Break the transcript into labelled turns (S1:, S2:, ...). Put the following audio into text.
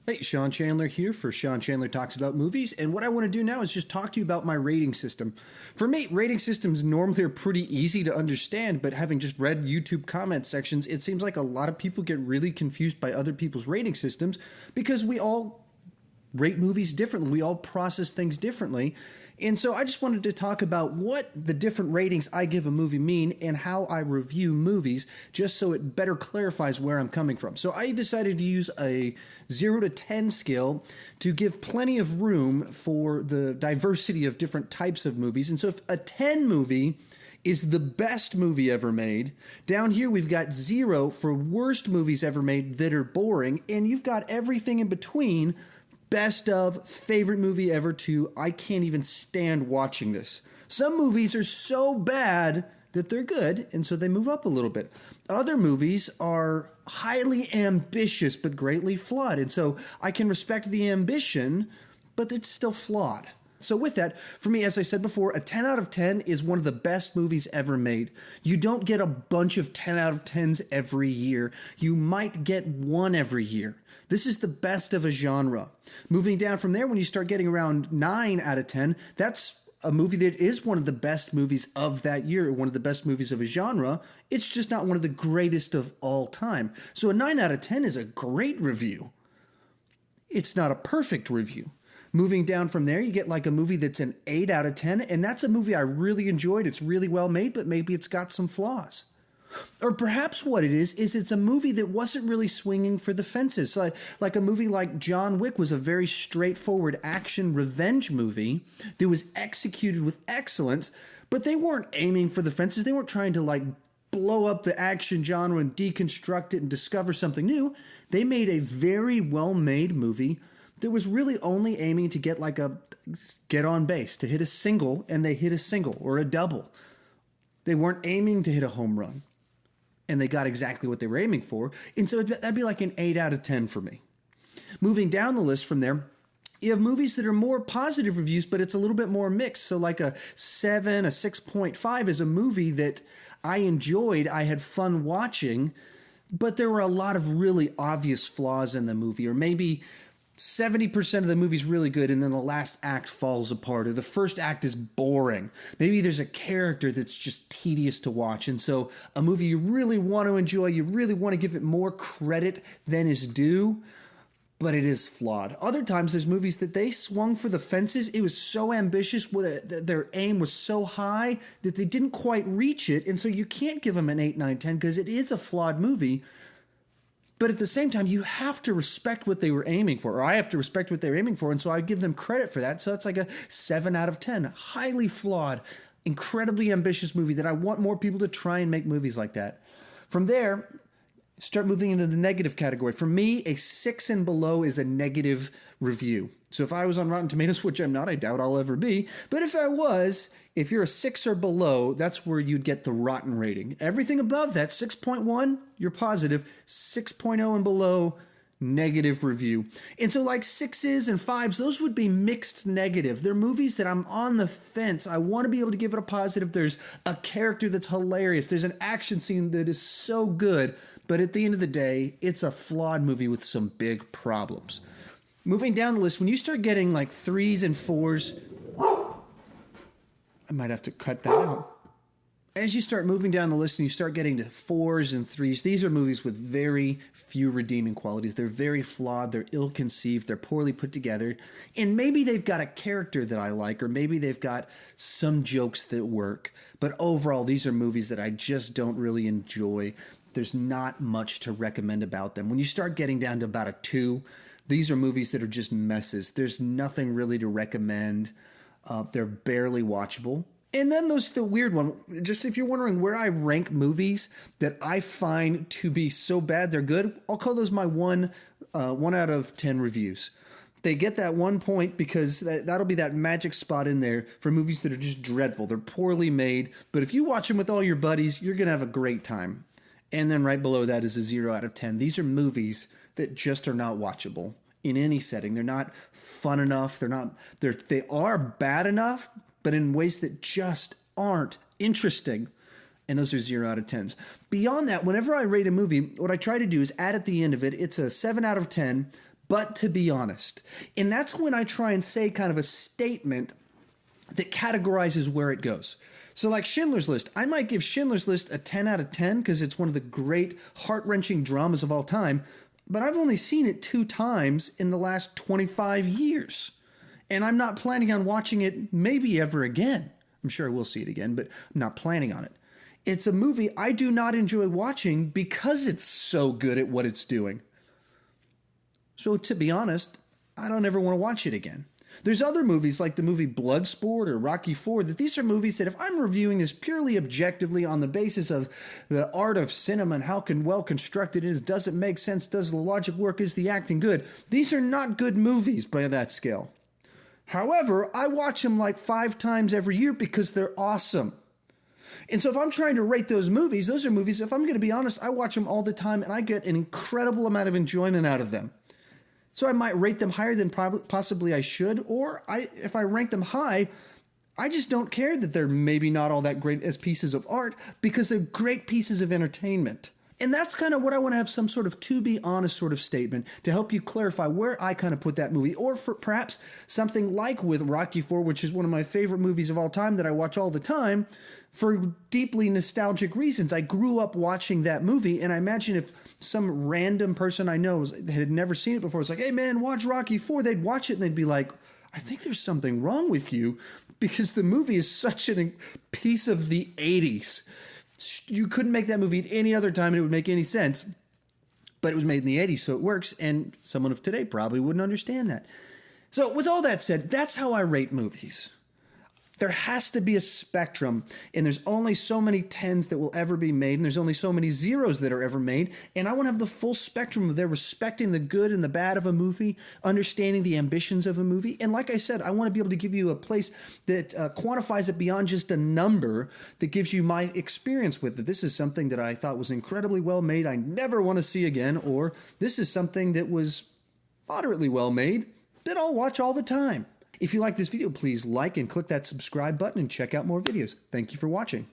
S1: Hey, Sean Chandler here for Sean Chandler Talks About Movies, and what I want to do now is just talk to you about my rating system. For me, rating systems normally are pretty easy to understand, but having just read YouTube comment sections, it seems like a lot of people get really confused by other people's rating systems because we all rate movies differently. We all process things differently. And so I just wanted to talk about what the different ratings I give a movie mean and how I review movies, just so it better clarifies where I'm coming from. So I decided to use a 0 to 10 scale to give plenty of room for the diversity of different types of movies. And so if a 10 movie is the best movie ever made, down here we've got 0 for worst movies ever made that are boring, and you've got everything in between. Best of, favorite movie ever to, I can't even stand watching this. Some movies are so bad that they're good, and so they move up a little bit. Other movies are highly ambitious but greatly flawed, and so I can respect the ambition, but it's still flawed. So with that, for me, as I said before, a 10 out of 10 is one of the best movies ever made. You don't get a bunch of 10 out of 10s every year. You might get one every year. This is the best of a genre. Moving down from there, when you start getting around 9 out of 10, that's a movie that is one of the best movies of that year, one of the best movies of a genre. It's just not one of the greatest of all time. So a 9 out of 10 is a great review. It's not a perfect review. Moving down from there, you get like a movie that's an 8 out of 10, and that's a movie I really enjoyed. It's really well made, but maybe it's got some flaws. Or perhaps what it is it's a movie that wasn't really swinging for the fences. So like a movie like John Wick was a very straightforward action revenge movie that was executed with excellence, but they weren't aiming for the fences. They weren't trying to like blow up the action genre and deconstruct it and discover something new. They made a very well-made movie that was really only aiming to get on base, to hit a single, and they hit a single or a double. They weren't aiming to hit a home run, and they got exactly what they were aiming for. And so that'd be like an 8 out of 10 for me. Moving down the list from there, you have movies that are more positive reviews, but it's a little bit more mixed. So like a 7, a 6.5 is a movie that I enjoyed, I had fun watching, but there were a lot of really obvious flaws in the movie, or maybe 70% of the movie's really good, and then the last act falls apart, or the first act is boring. Maybe there's a character that's just tedious to watch, and so a movie you really want to enjoy, you really want to give it more credit than is due, but it is flawed. Other times, there's movies that they swung for the fences. It was so ambitious, their aim was so high that they didn't quite reach it, and so you can't give them an 8, 9, 10 because it is a flawed movie. But at the same time, you have to respect what they were aiming for, or I have to respect what they were aiming for, and so I give them credit for that. So that's like a 7 out of 10. Highly flawed, incredibly ambitious movie that I want more people to try and make movies like that. From there, start moving into the negative category. For me, a 6 and below is a negative review. So if I was on Rotten Tomatoes, which I'm not, I doubt I'll ever be, but if I was, if you're a 6 or below, that's where you'd get the rotten rating. Everything above that, 6.1, you're positive. 6.0 and below, negative review. And so like 6s and 5s, those would be mixed negative. They're movies that I'm on the fence. I want to be able to give it a positive. There's a character that's hilarious. There's an action scene that is so good. But at the end of the day, it's a flawed movie with some big problems. Moving down the list, when you start getting like 3s and 4s, I might have to cut that out. As you start moving down the list and you start getting to 4s and 3s, these are movies with very few redeeming qualities. They're very flawed, they're ill-conceived, they're poorly put together, and maybe they've got a character that I like, or maybe they've got some jokes that work. But overall, these are movies that I just don't really enjoy. There's not much to recommend about them. When you start getting down to about a 2, these are movies that are just messes. There's nothing really to recommend. They're barely watchable. And then there's the weird one. Just if you're wondering where I rank movies that I find to be so bad they're good, I'll call those my 1 out of 10 reviews. They get that 1 point because that'll be that magic spot in there for movies that are just dreadful. They're poorly made, but if you watch them with all your buddies, you're going to have a great time. And then right below that is a 0 out of 10. These are movies that just are not watchable in any setting. They're not fun enough. They are bad enough, but in ways that just aren't interesting. And those are 0 out of 10s. Beyond that, whenever I rate a movie, what I try to do is add at the end of it, it's a 7 out of 10, but to be honest. And that's when I try and say kind of a statement that categorizes where it goes. So like Schindler's List, I might give Schindler's List a 10 out of 10 because it's one of the great heart-wrenching dramas of all time, but I've only seen it 2 times in the last 25 years. And I'm not planning on watching it maybe ever again. I'm sure I will see it again, but I'm not planning on it. It's a movie I do not enjoy watching because it's so good at what it's doing. So to be honest, I don't ever want to watch it again. There's other movies like the movie Bloodsport or Rocky IV that these are movies that if I'm reviewing this purely objectively on the basis of the art of cinema and how well constructed it is, does it make sense, does the logic work, is the acting good, these are not good movies by that scale. However, I watch them like 5 times every year because they're awesome. And so if I'm trying to rate those are movies, if I'm going to be honest, I watch them all the time and I get an incredible amount of enjoyment out of them. So I might rate them higher than possibly I should, or if I rank them high, I just don't care that they're maybe not all that great as pieces of art because they're great pieces of entertainment. And that's kind of what I want to have some sort of to be honest sort of statement to help you clarify where I kind of put that movie. Or for perhaps something like with Rocky IV, which is one of my favorite movies of all time that I watch all the time for deeply nostalgic reasons. I grew up watching that movie, and I imagine if some random person I know had never seen it before, was like, hey man, watch Rocky IV, they'd watch it and they'd be like, I think there's something wrong with you because the movie is such a piece of the 80s. You couldn't make that movie at any other time and it would make any sense, but it was made in the 80s, so it works, and someone of today probably wouldn't understand that. So with all that said, that's how I rate movies. There has to be a spectrum, and there's only so many 10s that will ever be made, and there's only so many 0s that are ever made, and I want to have the full spectrum of there, respecting the good and the bad of a movie, understanding the ambitions of a movie, and like I said, I want to be able to give you a place that quantifies it beyond just a number, that gives you my experience with it. This is something that I thought was incredibly well made, I never want to see again, or this is something that was moderately well made that I'll watch all the time. If you like this video, please like and click that subscribe button and check out more videos. Thank you for watching.